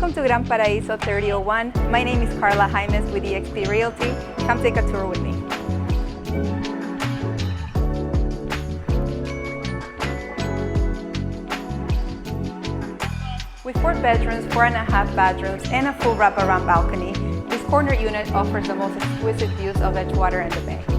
Welcome to Gran Paraiso 3001. My name is Carla Jaimes with eXp Realty. Come take a tour with me. With 4 bedrooms, 4.5 bathrooms, and a full wraparound balcony, this corner unit offers the most exquisite views of Edgewater and the bay.